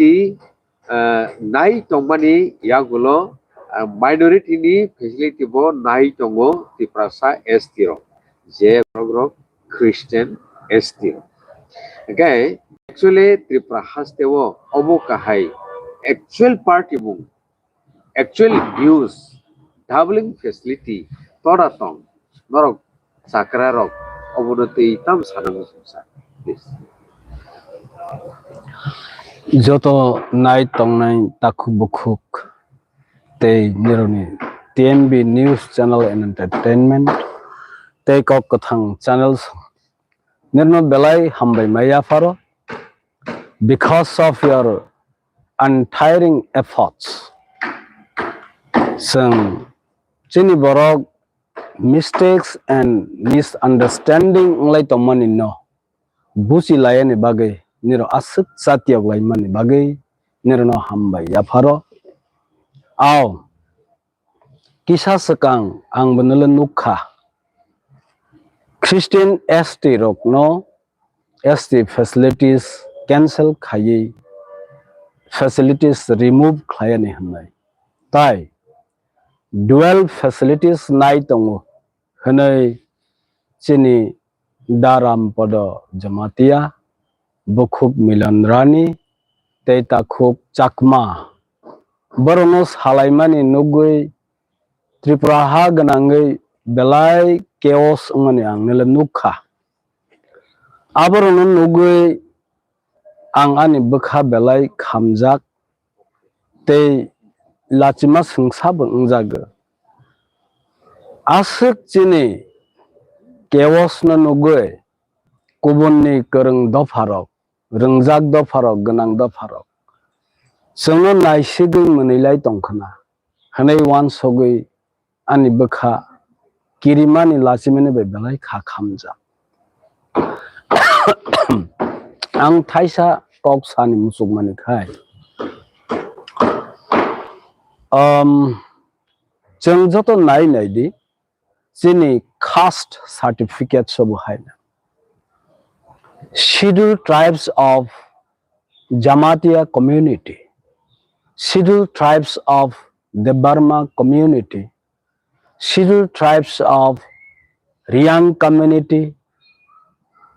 facility nai tongmani yagulo minority ni facility bo nai tongo tiprasa estiro je progrok Christian estiro. Okay, actually Tripura hastewo obo kahai actual party mung actual views traveling facility toratong norok sakrarok obonoti tam sanang sumsa. Please. Joto nai tong nai takuk bukuk te nironi TNB News Channel and Entertainment te kok kathang channels nirno belai hambai maya faro because of your untiring efforts. Some chini borok mistakes and misunderstanding nglai tomani no busi layani bagai niro asuk satyog laimani bagai niro no hambai ya faro aw kisah sekang ang benelan nukha Christian ST rok no ST facilities cancel khayi facilities remove khayani hanai tai dual facilities nai tongo hanai chini daram podo Jamatia bukhuk Milan Rani te takhuk chakma boronos halaimani nugui Tripura ha ganangai belai chaos ngani ang nila nukha aboronon nugui ang ani bekha belai khamjak te lachima sungsab ngjaga asuk chini chaos na nugui kubunni kereng dofarok rengjak dofarok ganang dofarok sengno naisigui munilai tongkhana hanai wan sogui ani bekha kirimani lachimani be belai kha khamjak ang thaisa kok sani musuk mani khai जों जत नाय नायदि जोंनि caste certificate सब हायना scheduled tribes of Jamatia community, scheduled tribes of the Burma community, scheduled tribes of Riang community,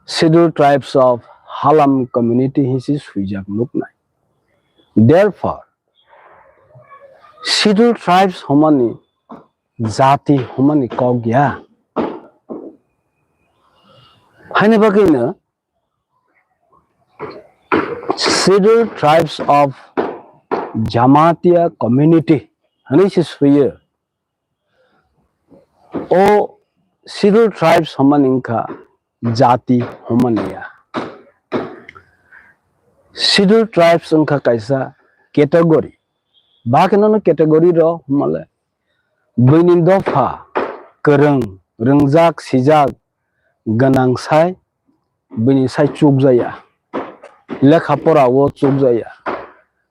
scheduled tribes of Halam community hisi suijak nuknai. Therefore, scheduled tribes homani jati homani kogya haine bagina scheduled tribes of Jamatia community hani si suye o scheduled tribes homaninka jati homania scheduled tribes unka kaisa category Bakinono category ro male buinin dofa kereng rengjak sijak ganang sai buini sai chuk jaya lekha pora wo chuk jaya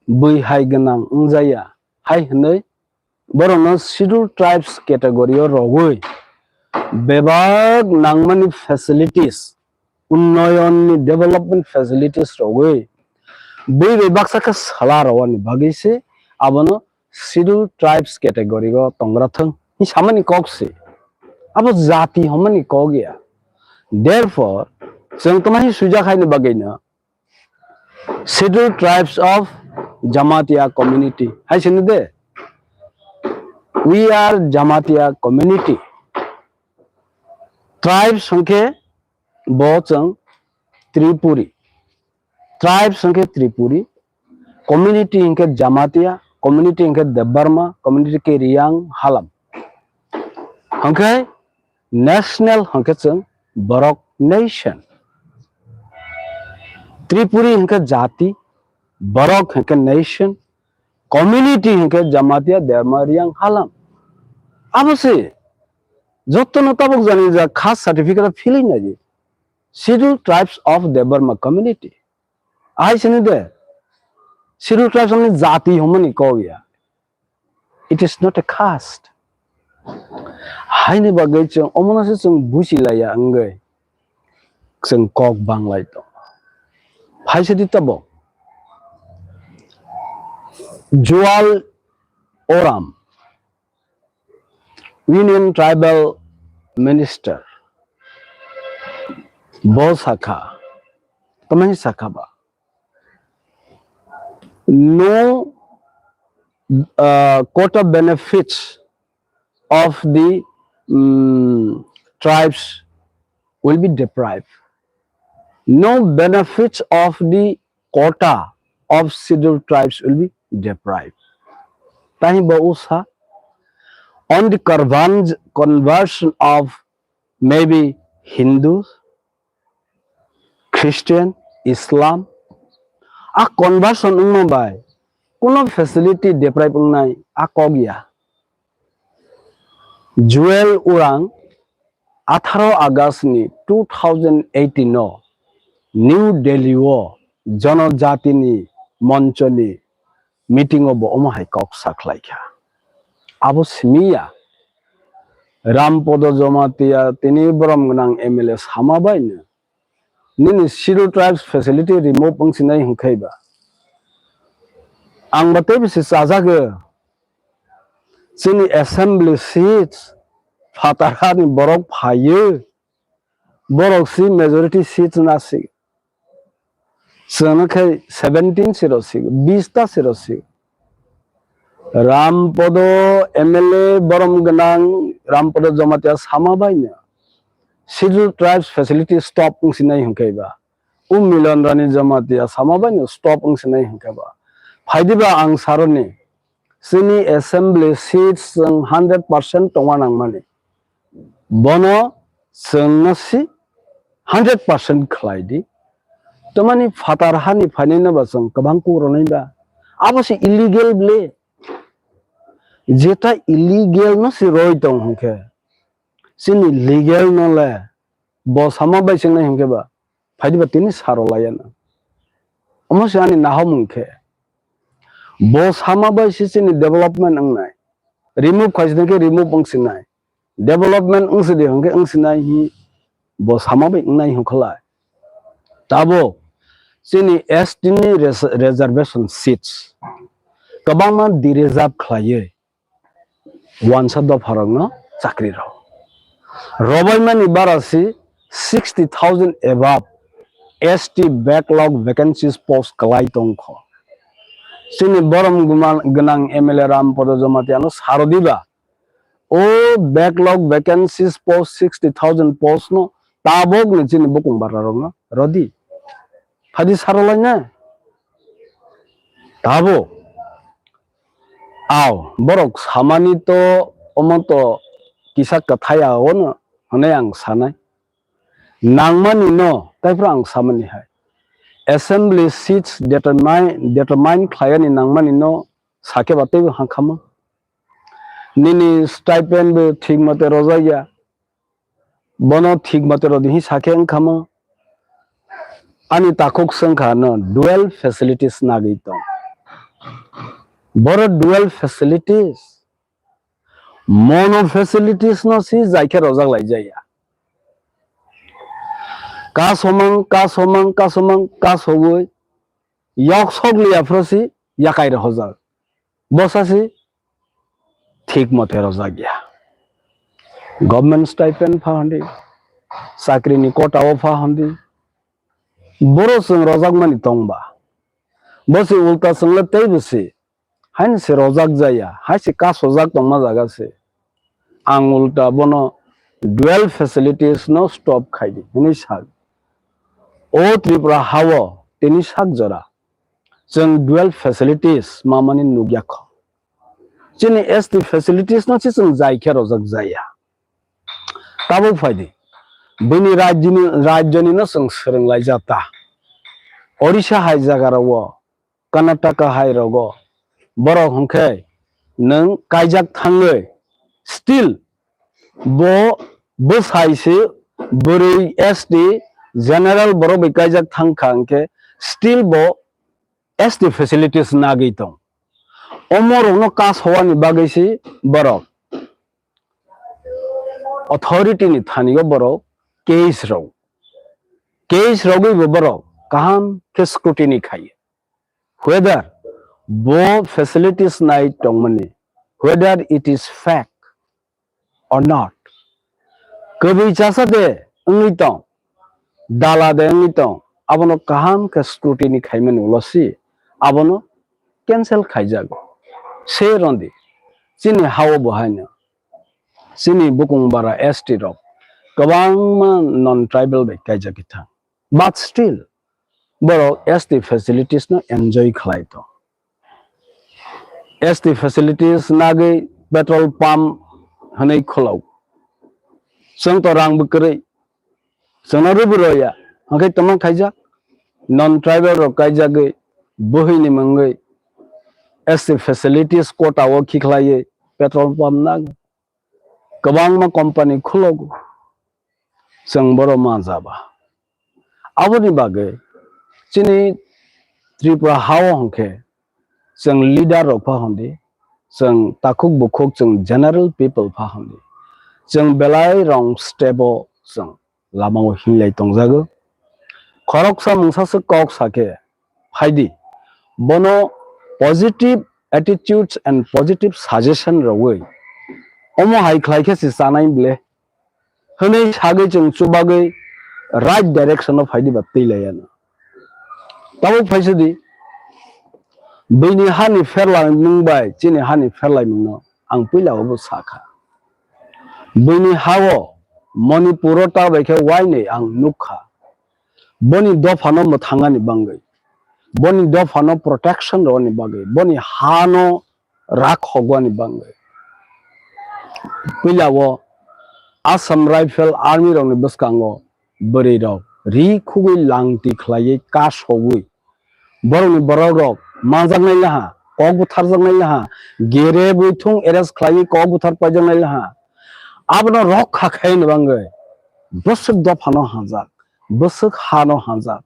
bui hai ganang ungjaya hai hnei borono scheduled tribes category rogoi bebag nangmani facilities unnoyon ni development facilities rogoi bui bebag saka sala rawani bagise abono scheduled tribes category go tongrathang ni samani kokse abo jati homani kogya therefore sengtamahi suja khaini bagaina scheduled tribes of Jamatia community hai sinide we are Jamatia community tribes sanke bochang Tripuri tribes sanke Tripuri community inke Jamatia community inke Burma community ke Riang Halam hanke national hanke chang Borok nation Tripuri hanke jati Borok hanke nation community hanke Jamatia Burma Riang Halam abose jotto na tabok jani ja khas certificate feeling naji scheduled tribes of the Burma community ai sinide scheduled tribes only jati homani kogya it is not a caste haine bagai chang omona se chang busilaya angai chang kok banglai to phai se ditabo Jual Oram, Union Tribal Minister, Bosakha, Tamni Sakaba. No quota benefits of the tribes will be deprived. No benefits of the quota of scheduled tribes will be deprived. Tahi bausa on the conversion of maybe Hindus, Christian, Islam, a conversion ung by kuno facility deprive ung nai a kogya. Joel Urang 18 August ni 2018 no New Delhi wo Janojati ni moncho ni meeting obo omahai kok saklaikha. Abo simiya Rampodo Jamatia tini borom gnang MLA samabai ne nini scheduled tribes facility remove pangsinai hungkhaiba. Ang batay bisi sajaga sini assembly seats fatarani borok phaye borok si majority seats nasi Swngkha 17 sirosik 20 ta sirosik Rampodo MLA borom gnang Rampodo Jamatia samabai ne scheduled tribes facility stop pangsinai hungkhaiba Milan Rani Jamatia samabai ne stop pangsinai hungkhaiba Faidiba ang saroni sini assembly seats 100% tonganang mani bono sengasi 100% khlaidi tamani fatarhani phanina basang kabangku ronaiba abasi illegal ble jeta illegal no si roi tong hungke sini legal no le bo samabai singna hungke ba faidiba tini sarolayana amasi ani nahom hungke Bos hamabai sini development angnai remove khajnake remove angsinai development angsidi hangke angsinai hi bos hamabai angnai hukhlai tabo sini ST ni reservation seats kabangma di reserve khlaye wansado pharangno chakri ro robai mani barasi 60,000 above ST backlog vacancies post kalai tongkho sini borom gnang MLA Rampodo Jamatia no sarodiba o backlog vacancies post 60,000 post no tabog ni sini bukung bararong no rodi phadi sarolanya tabo aw borok samani to omonto Tisakha thaya ono hone ang sanai nangmani no taipra ang samani hai assembly seats determine client in nangmani no sake bate hangkhama nini stipend be thik mate rozaya bono thik mate rodi sake hangkhama ani takok Swngkha no dual facilities nagi tong boro dual facilities mono facilities no si jaike rozak laijaya kasomang yok sogli afrosi yakai rozak bosasi thik mate rozak ya government stipend phahandi sakri ni kota o phahandi boro sung rozak mani tongba bosi ulta sungla tei bisi hain se rozak jaya hai se kasojak tongma jaga se ang ulta bono dual facilities no stop khaidi hini sak o Tripura hawo tini sak jora jeng dual facilities mamani nugyakho chini ST facilities no chisung jaikhe rozak jaya tabo faidi bini rajyani no sung sringlai jata Odisha hai jagarawo Karnataka hai rogo borok hungkhe nang kaijak thangoi still bo saise bori ST general borok bai kaijak thangkha hungkhe still bo ST facilities nagi tong omorok no kas howani bagaisi borok authority ni thanigo borok case rogoi bo borok kaham ke scrutiny khaye whether bo facilities nai tongmani whether it is fact or not kabi chasa de ngi tong dala de ngi tong abono kaham ka scrutiny khaiman ulosi abono cancel khaijago se rondi chini hawo bohaina chini bukung bara st rok kabang non tribal bai kaijagita but still boro st facilities no enjoy khlai to st facilities nagi petrol pump hanai kholau sung to rang bukre sonaru buroya hakai tamang khaijak non tribal rok kaijage bohini mangai st facilities quota wo khikhlaye petrol pump nag kabang ma company khulogo sung boro ma jaba aboni bage chini tripura hawo hongke sung leader rok pha hondi sung takuk bukhuk sung general people pha hondi sung belai rong stable sung lamao hinlai tongjago khoroksa mungsa kok sake phaidi bono positive attitudes and positive suggestion rowei omo hai khlaike si sanai ble hone sage chung chubage right direction of phaidi battei layana tabo phaisidi bini hani ferlai mungbai chini hani ferlai mungno ang pila obo sakha bini hawo manipuro ta baikhe waine ang nukha boni dofano mathangani bangai boni dofano protection roni bagai boni hano rak hogwani bangai pila wo Assam Rifle Army roni baskango bari rok ri khugui langti khlaye kas hogui boroni borok rok manjangnai laha kok buthar jangnai laha gere buithung eres khlaye kok buthar pajangnai laha abno rok khakhain bangai bosuk dofano hanjak bosuk hano hanjak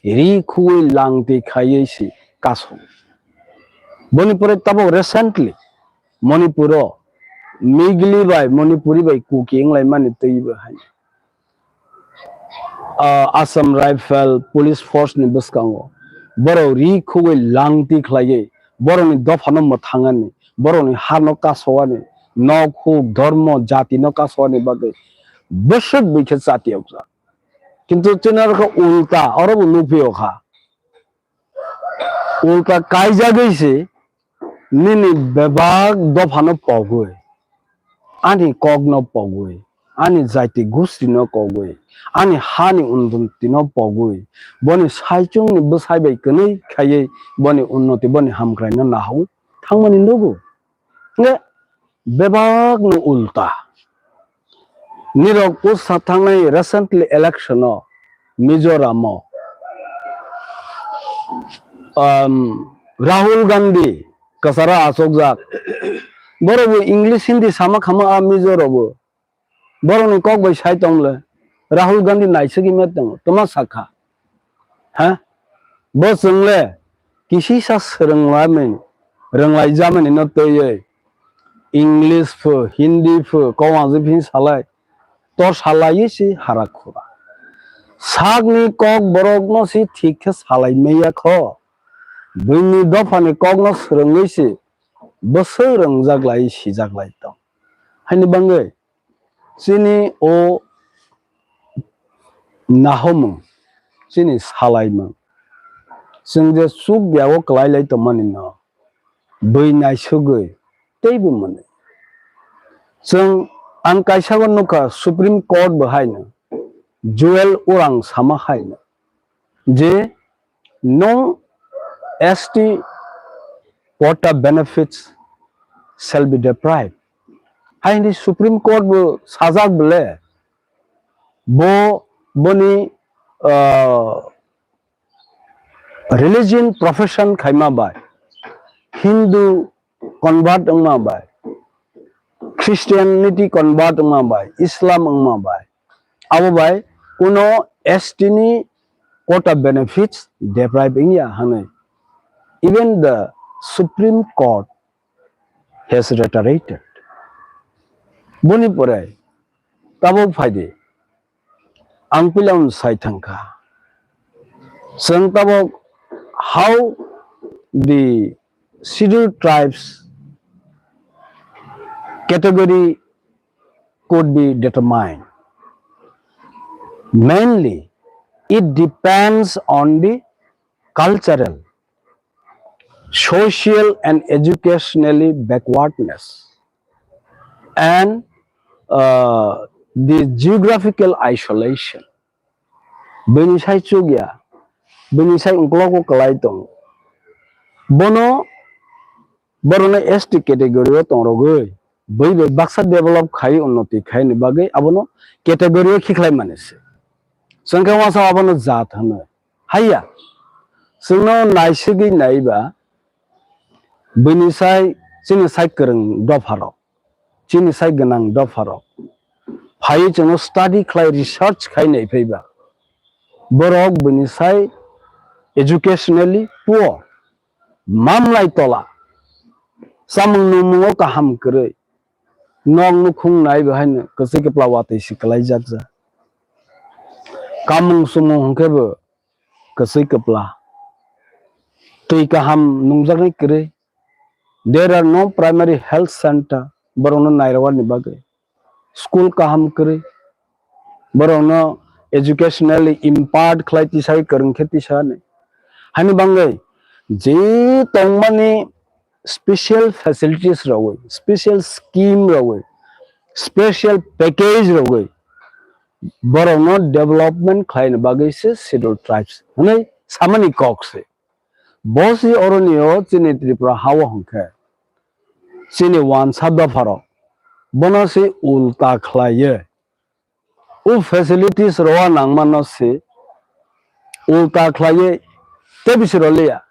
ri khugui langti khaye si kaso Manipur tabo recently Manipuro migli bai Manipuri bai cooking lai mani teiba hai Assam Rifle Police Force ni baskango boro ri khugui langti khlaye boro ni dofano mathangani boro ni hano kasowani no khug dharma jati no kasowani bagai bosuk bikhe jati okja কিন্তু চেনার উল্টা অরব নুপিও খা উল্টা কাইজা গেছে নিনি বেবাগ দফানো পগই আনি কগ্ন পগই আনি যাইতে গুস্তিন কগই আনি হানি উন্নতিন পগই বনি সাইচুংনি বসাইবাই কनै খাयै বনি উন্নতি বনি হামক্রাইন নাহাউ থাংমানি নগু নে বেবাগ নো উল্টা Nirok post thangnai recently election Mizoram Rahul Gandhi kasara asokjak borobu English Hindi sama khama a Mizoram boroni kok bai sai tongle Rahul Gandhi naisagi metang toma sakha ha bo sungle kisi sa srangla men ranglai jamani no toye English fu Hindi fu kawaji phin salai tor salai si harakhura sagni kok borok no si thik salai meya kho bini dofani kok no srangoi si bosoi rangjaglai sijaglai to haini bangai chini o nahomung chini salai mang singje suk biago klai lai to mani no boi nai sugoi teibu mane sing ang kaisagon nuka Supreme Court bahaina Joel Orang sama haina je no ST quota benefits shall be deprived haini Supreme Court bo sajak bele bo boni religion profession khaima bai Hindu convert angma bai Christianity convert angma bai Islam angma bai abo bai kuno ST ni quota benefits depriving ya hanai even the Supreme Court has reiterated boni pore tabo phaide ang pilaun sai thangkha sang tabo how the scheduled tribes category could be determined. Mainly, it depends on the cultural, social and educationally backwardness and the geographical isolation. Benisai chugya, benisai ungkloko kalaitong. Bono, borona ST category o tongrogoi. Bai baksa develop khai unnoti khai ni bagai abono category o khiklai manese. Swngkha wasa abono jat hano. Haya. Sungno naisigi naiba benisai chini sai kereng dopharok. Chini sai genang dopharok. Phai chungo study khai research khai nei phaiba. Borok benisai educationally poor. Mamlai tola. Samung numungo kaham kere. Nong nukhung nai bahain kasi ke plawate sikalai jakja. Kamung sumung hongkebe kasi ke pla. Tui kaham nungjaknai kere. There are no primary health center. Barono nairawan ni bagai. School kaham kere. Barono educationally impart khlai tisai kereng kheti sane. Hani bangai. Je tongmani special facilities rawe, special scheme rawe, special package rawe. Barono development khlain bagai se scheduled tribes. Hani samani kok se. Bosi oronio chini Tripura hawa hongke. Chini wan sabda faro. Bono se ulta khlaiye. U facilities rawa nangmano se ulta khlaiye tebisiroliya.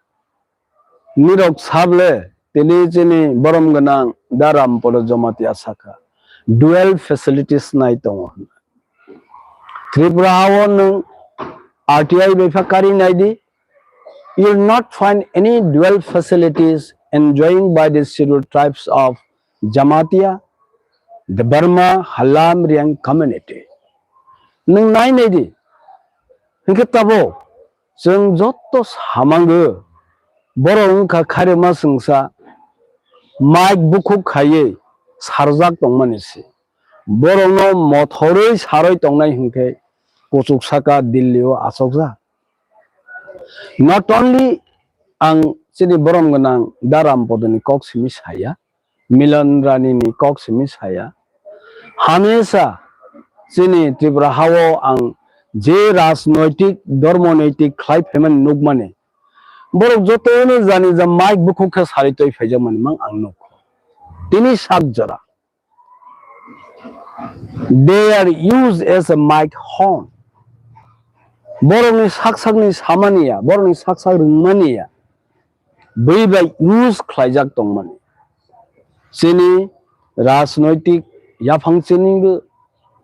Nirok sable tili chini borom ganang daram polo Jamatia Sakha. Dual facilities nai tongo. Tripura hawa nung RTI befakari naidi. You will not find any dual facilities enjoying by the scheduled tribes of Jamatia, the Burma, Halam, Riang community. Nung nai naidi. Hingke tabo. Jeng jotos hamangge. Borong ka kharema sungsa. Mike bukuk khaye. Sarjak tongmanisi. Borong no mothoroi saroi tongnai hingke. Kuchuk saka Dillio asokja. Not only ang sini borom ganang daram podoni kok simi saya, Milan Rani ni kok simi saya. Hamesha sini Tripura hawo ang je rajnoitik, dormonaitik khlai pheman nugmane. Borok jotone jani ja mic bukukha saritoi phejamani mang ang nukho. Tini sabjara. They are used as a mic horn. Borong ni saksak ni samania, borong ni saksak rungmania. Beibai use khlaijak tongmani. Sini rajnoitik yafang chini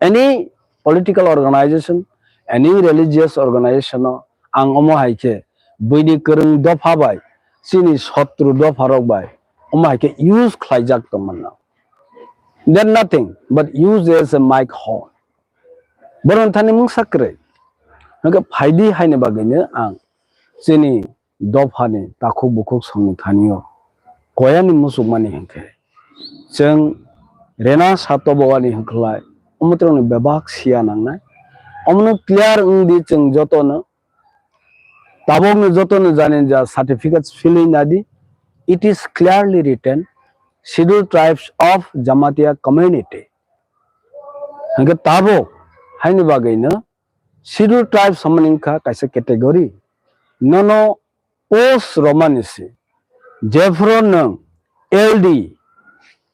any political organization, any religious organization ang omo haike beidi kereng dofa bai sini sotru dofa rok bai omo haike use khlaijak tongmana. They're nothing but use as a mic horn. Borong thani mung sakre. Naga phaidi haine bagine ang sini dofani takuk bukuk songni thaniyo koyani musukmani hingke jeng rena sato bawani hingklai omutroni bebak sia nangnai omno clear ngdi jeng jotono tabokni jotono janin ja certificates filling nadi. It is clearly written scheduled tribes of Jamatia community. Hingke tabok haine bagaina scheduled tribes samaningkha kaisa category nono post romanisi jefro nung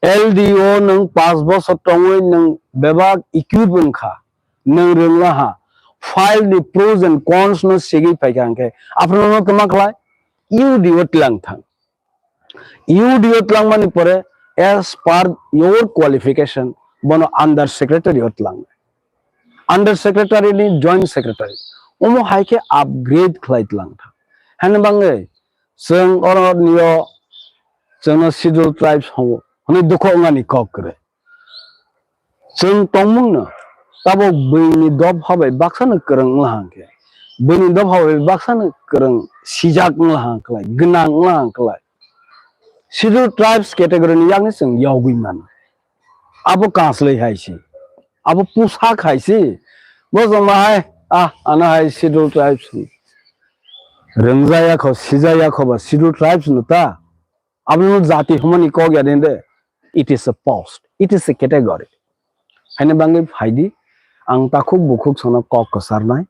LDO nung 5 bosor tongoi nung bebak equipment kha nung runglaha file the pros and cons no sigi paikangke apno no kamakhlai UDO tlang thang UDO tlang mani pore as per your qualification bono under secretary otlang under secretary ni joint secretary omo haike upgrade khlai tlang thang han bangai Swng or niyo Swng scheduled tribes hongo hone dukho ngani kokre Swng tongmung na tabo beini dob habai baksana kereng lahangke beini dob habai baksana kereng sijak lahang klai genang lahang klai schedule tribes category ni yang ni sung yawi man abo kaslei haisi abo pusa khaisi bo jong mai ana hai schedule tribes rengzaya kho sijaya kho ba schedule tribes nuta abno jati humani ko gya de it is a post it is a category haine bangai phaidi ang takhuk bukhuk sono kok kasarnai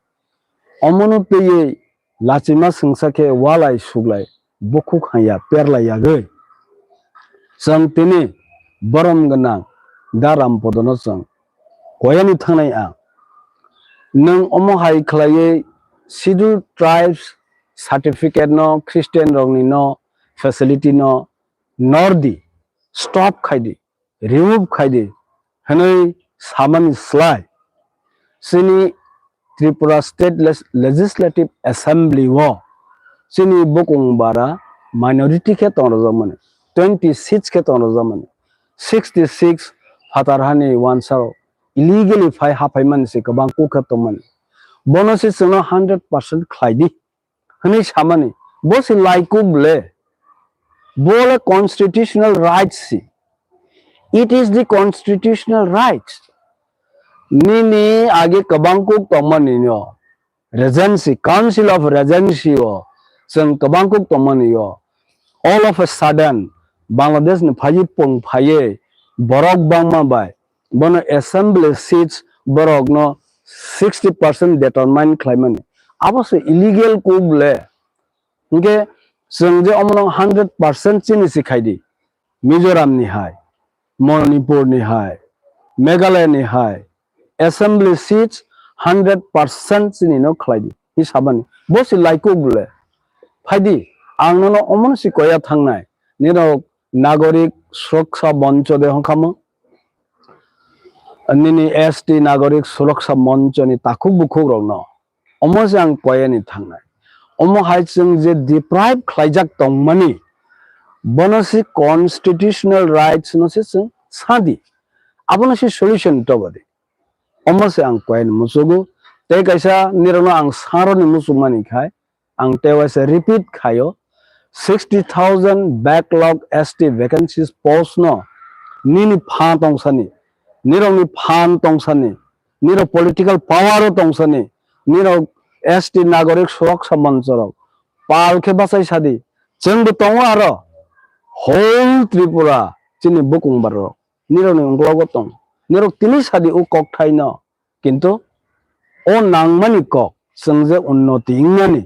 omonu peye lachima sungsa ke walai suglai bukhuk haya perlai yagai sang tini borom ganang daram podono sang koyani thangnai ang nang omo hai khlaye schedule tribes certificate no Christian rongni no facility no nordi stop khaidi remove khaidi hanai samani slide sini Tripura State Legislative Assembly wo sini bokong bara minority ke tong rozamane 26 ke tong rozamane 66 fatarhani wansao illegally phai hapai man se kabang ku khatoman bonus is 100% khlaidi hani samani bosi laiku ble bole constitutional rights it is the constitutional rights nini age kabang ku tomani no regency council of regency wo sung kabang ku tomani yo all of a sudden Bangladesh ni phaji pong phaye borok bangma bai bono assembly seats borok no 60% determine climate abose illegal kuble nge sungje omno 100% chini sikhaidi Mizoram ni hai Manipur ni hai Meghalaya ni hai assembly seats 100% chini no khlaidi hisabani bosi laikubule phaidi angno omon si koya thangnai niro nagorik suroksha mancho de hokamo nini ST nagorik suroksha mancho ni takhuk bukhuk rokno omosi ang koya ni thangnai omo haitsung je deprive khlaijak tongmani bonosi constitutional rights no se sadi abonosi solution to bade omosi ang koya ni musugu te kaisa nirono ang saro ni musumani khai ang te was repeat khayo 60,000 backlog ST vacancies post no nini phan tongsani nironi phan tongsani niro political power tongsani niro ST nagorik suroksha manchorok palkhe basai sadi jengbo tongo aro whole Tripura chini bukung baro nironi unglogo tong niro tini sadi u kok thai no kintu o nangmani kok sungje unnoti ingmani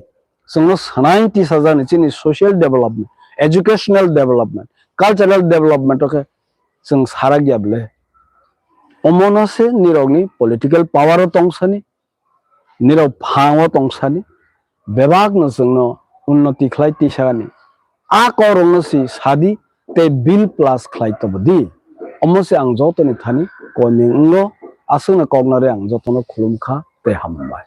sungno sanai Tisakha chini social development educational development cultural development okay sung saragya ble omonose nirogni political power tongsani niro phango tongsani bebak no sungno unnoti khlai Tisakha ni a korong no si sadi te bill plus khlai to bodi omose ang jotoni thani koning ngo asuna kognare ang jotono khulumkha te hambai